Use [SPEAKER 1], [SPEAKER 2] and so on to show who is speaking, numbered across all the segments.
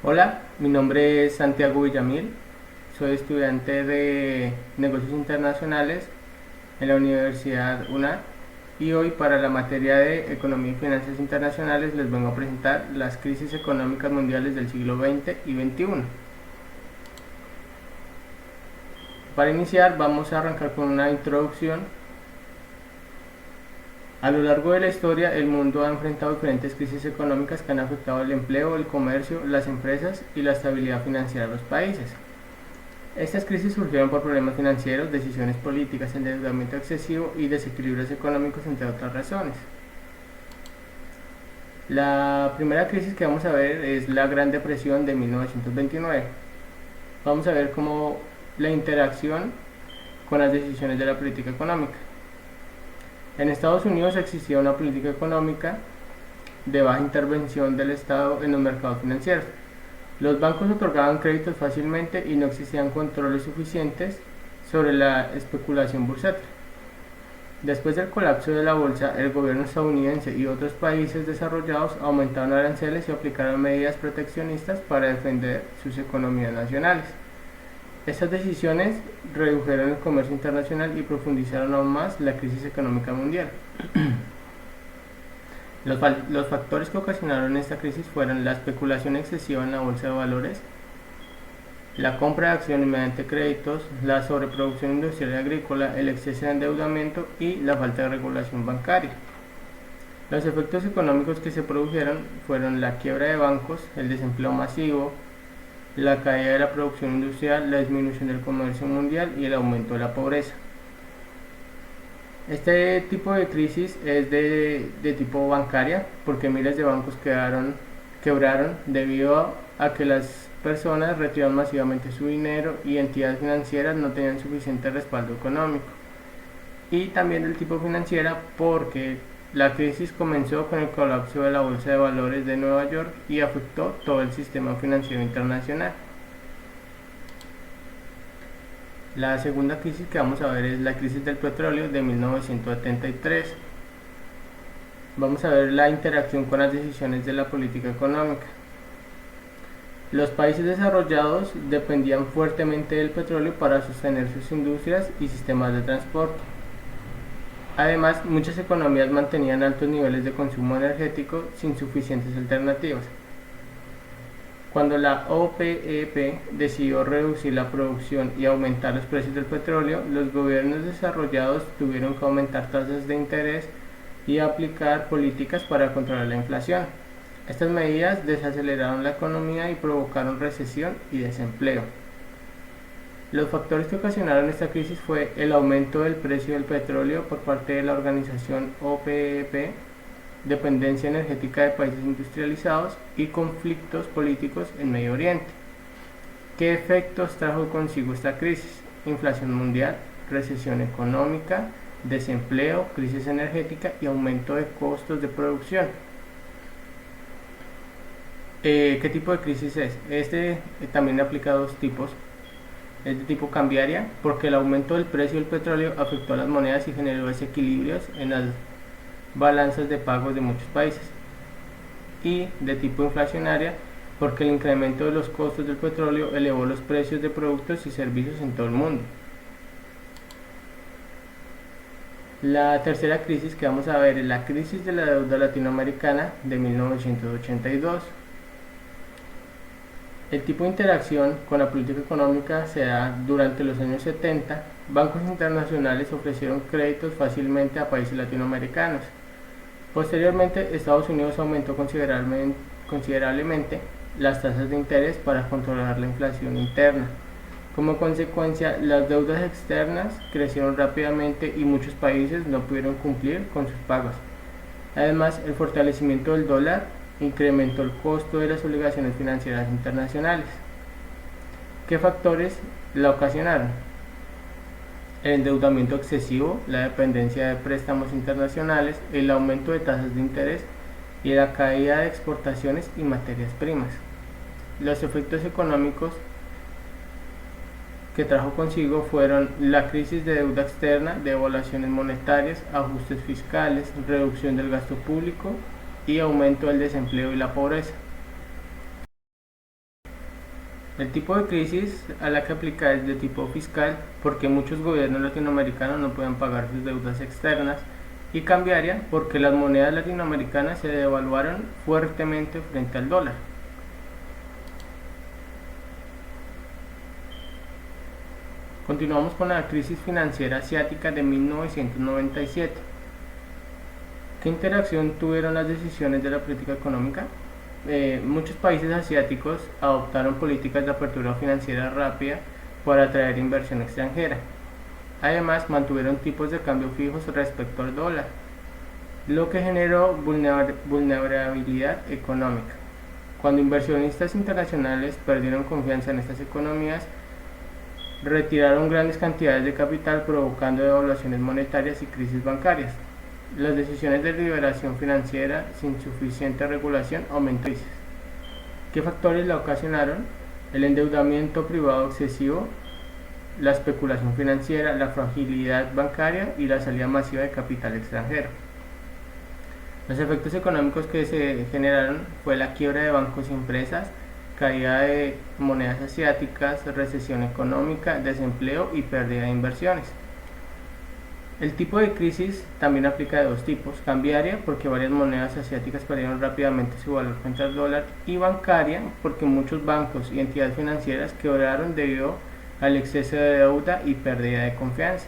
[SPEAKER 1] Hola, mi nombre es Santiago Villamil, soy estudiante de Negocios Internacionales en la Universidad UNA y hoy para la materia de Economía y Finanzas Internacionales les vengo a presentar las crisis económicas mundiales del siglo XX y XXI. Para iniciar vamos a arrancar con una introducción. A lo largo de la historia, el mundo ha enfrentado diferentes crisis económicas que han afectado el empleo, el comercio, las empresas y la estabilidad financiera de los países. Estas crisis surgieron por problemas financieros, decisiones políticas, endeudamiento excesivo y desequilibrios económicos, entre otras razones. La primera crisis que vamos a ver es la Gran Depresión de 1929. Vamos a ver cómo la interacción con las decisiones de la política económica. En Estados Unidos existía una política económica de baja intervención del Estado en los mercados financieros. Los bancos otorgaban créditos fácilmente y no existían controles suficientes sobre la especulación bursátil. Después del colapso de la bolsa, el gobierno estadounidense y otros países desarrollados aumentaron aranceles y aplicaron medidas proteccionistas para defender sus economías nacionales. Estas decisiones redujeron el comercio internacional y profundizaron aún más la crisis económica mundial. Los factores que ocasionaron esta crisis fueron la especulación excesiva en la bolsa de valores, la compra de acciones mediante créditos, la sobreproducción industrial y agrícola, el exceso de endeudamiento y la falta de regulación bancaria. Los efectos económicos que se produjeron fueron la quiebra de bancos, el desempleo masivo, la caída de la producción industrial, la disminución del comercio mundial y el aumento de la pobreza. Este tipo de crisis es de tipo bancaria porque miles de bancos quebraron debido a que las personas retiraron masivamente su dinero y entidades financieras no tenían suficiente respaldo económico. Y también del tipo financiera porque la crisis comenzó con el colapso de la bolsa de valores de Nueva York y afectó todo el sistema financiero internacional. La segunda crisis que vamos a ver es la crisis del petróleo de 1973. Vamos a ver la interacción con las decisiones de la política económica. Los países desarrollados dependían fuertemente del petróleo para sostener sus industrias y sistemas de transporte. Además, muchas economías mantenían altos niveles de consumo energético sin suficientes alternativas. Cuando la OPEP decidió reducir la producción y aumentar los precios del petróleo, los gobiernos desarrollados tuvieron que aumentar tasas de interés y aplicar políticas para controlar la inflación. Estas medidas desaceleraron la economía y provocaron recesión y desempleo. Los factores que ocasionaron esta crisis fue el aumento del precio del petróleo por parte de la organización OPEP, dependencia energética de países industrializados y conflictos políticos en Medio Oriente. ¿Qué efectos trajo consigo esta crisis? Inflación mundial, recesión económica, desempleo, crisis energética y aumento de costos de producción. ¿Qué tipo de crisis es? También aplica dos tipos. Es de tipo cambiaria porque el aumento del precio del petróleo afectó a las monedas y generó desequilibrios en las balanzas de pagos de muchos países. Y de tipo inflacionaria porque el incremento de los costos del petróleo elevó los precios de productos y servicios en todo el mundo. La tercera crisis que vamos a ver es la crisis de la deuda latinoamericana de 1982. El tipo de interacción con la política económica se da durante los años 70. Bancos internacionales ofrecieron créditos fácilmente a países latinoamericanos. Posteriormente, Estados Unidos aumentó considerablemente las tasas de interés para controlar la inflación interna. Como consecuencia, las deudas externas crecieron rápidamente y muchos países no pudieron cumplir con sus pagos. Además, el fortalecimiento del dólar incrementó el costo de las obligaciones financieras internacionales. ¿Qué factores la ocasionaron? El endeudamiento excesivo, la dependencia de préstamos internacionales, el aumento de tasas de interés y la caída de exportaciones y materias primas. Los efectos económicos que trajo consigo fueron la crisis de deuda externa, devaluaciones monetarias, ajustes fiscales, reducción del gasto público y aumento del desempleo y la pobreza. El tipo de crisis a la que aplica es de tipo fiscal porque muchos gobiernos latinoamericanos no pueden pagar sus deudas externas, y cambiaria porque las monedas latinoamericanas se devaluaron fuertemente frente al dólar. Continuamos con la crisis financiera asiática de 1997. ¿Qué interacción tuvieron las decisiones de la política económica? Muchos países asiáticos adoptaron políticas de apertura financiera rápida para atraer inversión extranjera. Además, mantuvieron tipos de cambio fijos respecto al dólar, lo que generó vulnerabilidad económica. Cuando inversionistas internacionales perdieron confianza en estas economías, retiraron grandes cantidades de capital, provocando devaluaciones monetarias y crisis bancarias. Las decisiones de liberación financiera sin suficiente regulación aumentaron. ¿Qué factores la ocasionaron? El endeudamiento privado excesivo, la especulación financiera, la fragilidad bancaria y la salida masiva de capital extranjero. Los efectos económicos que se generaron fue la quiebra de bancos y empresas, caída de monedas asiáticas, recesión económica, desempleo y pérdida de inversiones. El tipo de crisis también aplica de dos tipos: cambiaria, porque varias monedas asiáticas perdieron rápidamente su valor frente al dólar, y bancaria, porque muchos bancos y entidades financieras quebraron debido al exceso de deuda y pérdida de confianza.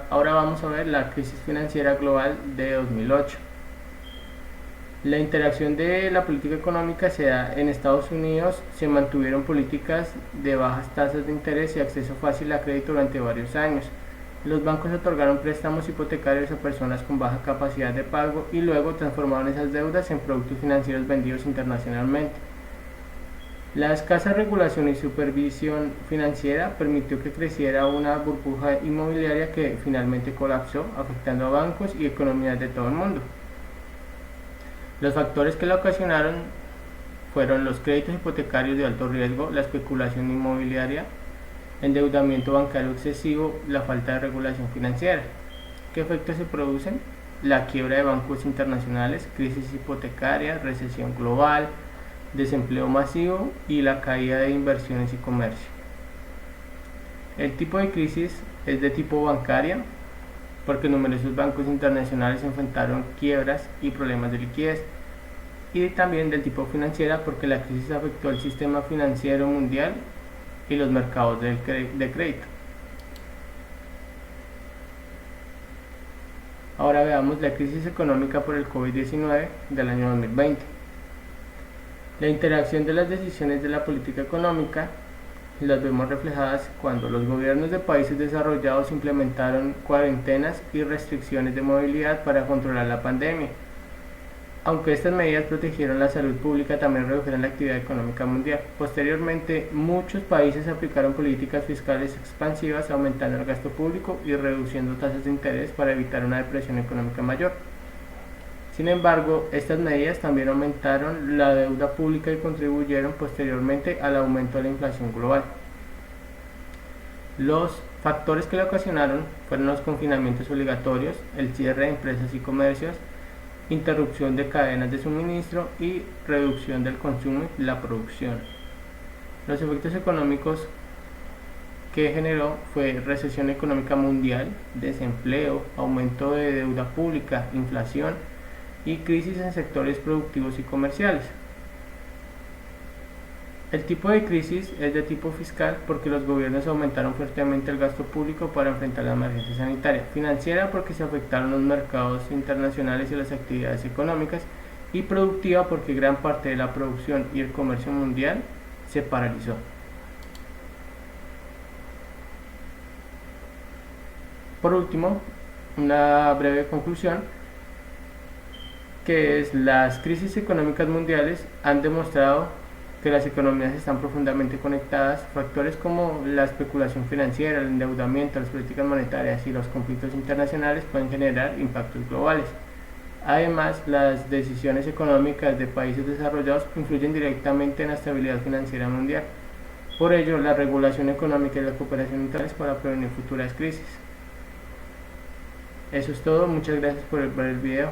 [SPEAKER 1] Ahora vamos a ver la crisis financiera global de 2008. La interacción de la política económica se da en Estados Unidos. Se mantuvieron políticas de bajas tasas de interés y acceso fácil a crédito durante varios años. Los bancos otorgaron préstamos hipotecarios a personas con baja capacidad de pago y luego transformaron esas deudas en productos financieros vendidos internacionalmente. La escasa regulación y supervisión financiera permitió que creciera una burbuja inmobiliaria que finalmente colapsó, afectando a bancos y economías de todo el mundo. Los factores que la ocasionaron fueron los créditos hipotecarios de alto riesgo, la especulación inmobiliaria, endeudamiento bancario excesivo, la falta de regulación financiera. ¿Qué efectos se producen? La quiebra de bancos internacionales, crisis hipotecaria, recesión global, desempleo masivo y la caída de inversiones y comercio. El tipo de crisis es de tipo bancaria, porque numerosos bancos internacionales enfrentaron quiebras y problemas de liquidez, y también del tipo financiera, porque la crisis afectó el sistema financiero mundial y los mercados de crédito. Ahora veamos la crisis económica por el COVID-19 del año 2020. La interacción de las decisiones de la política económica las vemos reflejadas cuando los gobiernos de países desarrollados implementaron cuarentenas y restricciones de movilidad para controlar la pandemia. Aunque estas medidas protegieron la salud pública, también redujeron la actividad económica mundial. Posteriormente, muchos países aplicaron políticas fiscales expansivas, aumentando el gasto público y reduciendo tasas de interés para evitar una depresión económica mayor. Sin embargo, estas medidas también aumentaron la deuda pública y contribuyeron posteriormente al aumento de la inflación global. Los factores que la ocasionaron fueron los confinamientos obligatorios, el cierre de empresas y comercios, interrupción de cadenas de suministro y reducción del consumo y la producción. Los efectos económicos que generó fue recesión económica mundial, desempleo, aumento de deuda pública, inflación y crisis en sectores productivos y comerciales. El tipo de crisis es de tipo fiscal porque los gobiernos aumentaron fuertemente el gasto público para enfrentar la emergencia sanitaria. Financiera porque se afectaron los mercados internacionales y las actividades económicas. Y productiva porque gran parte de la producción y el comercio mundial se paralizó. Por último, una breve conclusión, que es: las crisis económicas mundiales han demostrado que las economías están profundamente conectadas. Factores como la especulación financiera, el endeudamiento, las políticas monetarias y los conflictos internacionales pueden generar impactos globales. Además, las decisiones económicas de países desarrollados influyen directamente en la estabilidad financiera mundial. Por ello, la regulación económica y la cooperación internacional para prevenir futuras crisis. Eso es todo, muchas gracias por ver el video.